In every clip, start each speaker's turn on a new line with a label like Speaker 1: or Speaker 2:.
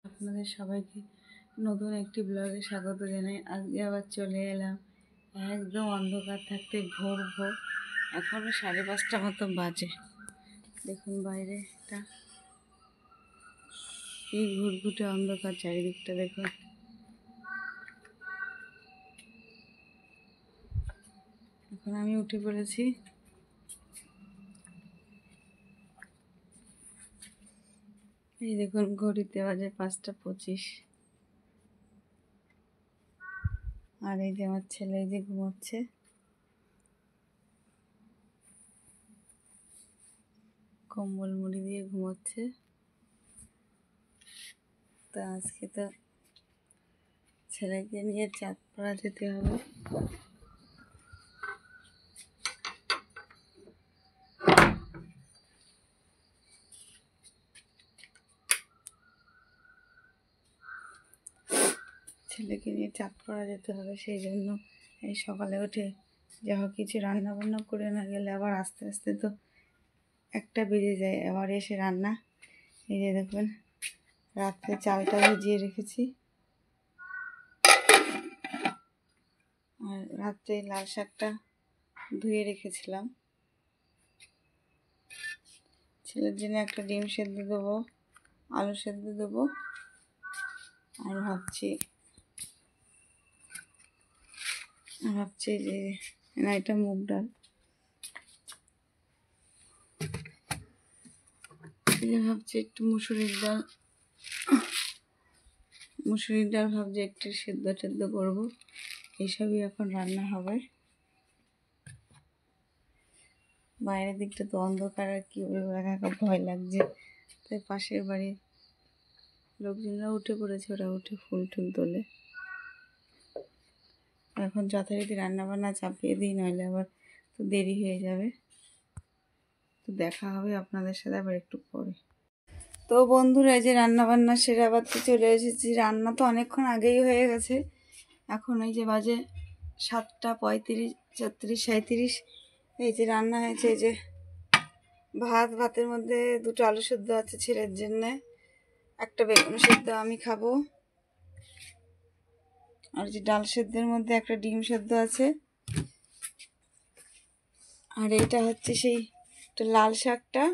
Speaker 1: আপনাদের সবাইকে নতুন একটি ব্লগে স্বাগত জানাই। আজকে আবার চলে এলাম একদম অন্ধকার থাকতে ভোর ভোর, এখনও 5:30 মতো বাজে। দেখুন বাইরেটা কি ঘুটঘুটে অন্ধকার, চারিদিকটা দেখুন। এখন আমি উঠে পড়েছি। এই দেখুন ঘড়িতে বাজে 5:25। আর এই যে আমার ছেলে এই যে ঘুমোচ্ছে। কম্বল মুড়ি দিয়ে ঘুমোচ্ছে। তো আজকে তো ছেলেকে নিয়ে চাঁদপাড়া যেতে হবে। ছেলেকে নিয়ে চাঁদপাড়া যেতে হবে, সেই জন্য এই সকালে উঠে যা হোক কিছু রান্না বান্না করে না গেলে আবার আস্তে আস্তে তো 1টা বেজে যায়। আবার এসে রান্না, এই যে দেখুন রাত্রে চালটা ভিজিয়ে রেখেছি, আর রাত্রে লাল শাকটা ধুয়ে রেখেছিলাম। ছেলের জন্য একটা ডিম সেদ্ধ দেবো, আলু সেদ্ধ দেবো, আর ভাবছি যে না, এটা মুগ ডাল, ভাবছি একটু মুসুরির ডাল ভাবছি একটু সেদ্ধ করবো। এইসবই এখন রান্না হবে। বাইরের দিকটা তো অন্ধকার, আর কি বলবো, একা ভয় লাগছে। তাই পাশের বাড়ির লোকজনরা উঠে পড়েছে, ওরা উঠে ফুল টুল তোলে। এখন যথারীতি রান্নাবান্না চাপিয়ে দিই, নইলে আবার তো দেরি হয়ে যাবে। তো দেখা হবে আপনাদের সাথে আবার একটু পরে। তো বন্ধুরা, এই যে রান্নাবান্না সেরে আবার তো চলে এসেছি। রান্না তো অনেকক্ষণ আগেই হয়ে গেছে। এখন এই যে বাজে 7:35, 36, 37। এই যে রান্না হয়েছে, এই যে ভাতের মধ্যে 2টো আলু সেদ্ধ আছে ছেলের জন্যে, একটা বেগুন সেদ্ধ আমি খাবো, আর যে ডাল সেদ্ধের মধ্যে একটা ডিম সেদ্ধ আছে। আর এইটা হচ্ছে সেই লাল শাকটা,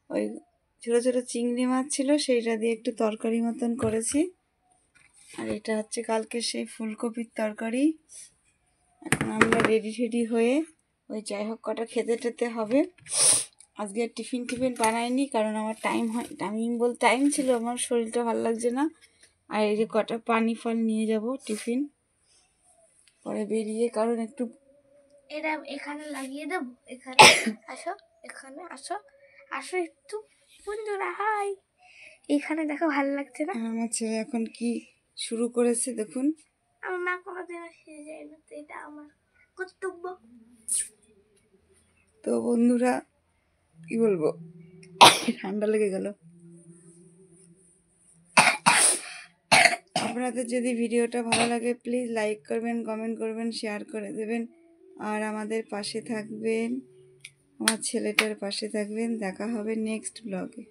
Speaker 1: ওই ছোটো ছোটো চিংড়ি মাছ ছিল, সেইটা দিয়ে একটু তরকারি মতন করেছি। আর এটা হচ্ছে কালকে সেই ফুলকপির তরকারি। এখন আমরা রেডি হয়ে ওই যাই হোক কটা খেতে হবে। আজকে টিফিন বানাইনি, কারণ আমার টাইম ছিল, আমার শরীরটা ভালো লাগছে না। আর এই যে কটা পানি ফল নিয়ে যাব টিফিন পরে বেরিয়ে, কারণ একটু
Speaker 2: এটা এখানে লাগিয়ে দেব। এখানে আসো, এখানে আসো, আসো একটু বন্ধুরা, হাই। এখানে দেখো ভালো লাগছে না?
Speaker 1: আমার ছেলে এখন কি শুরু করেছে দেখুন।
Speaker 2: আমার মা কোনোদিনও শিখে যায় না, তো এটা আমার কর্তব্য।
Speaker 1: তো বন্ধুরা কি বলবো, ঠান্ডা লেগে গেল। আপনাদের যদি ভিডিওটা ভালো লাগে প্লিজ লাইক করবেন, কমেন্ট করবেন, শেয়ার করে দেবেন, আর আমাদের পাশে থাকবেন, আমার ছেলেটার পাশে থাকবেন। দেখা হবে নেক্সট ব্লগে।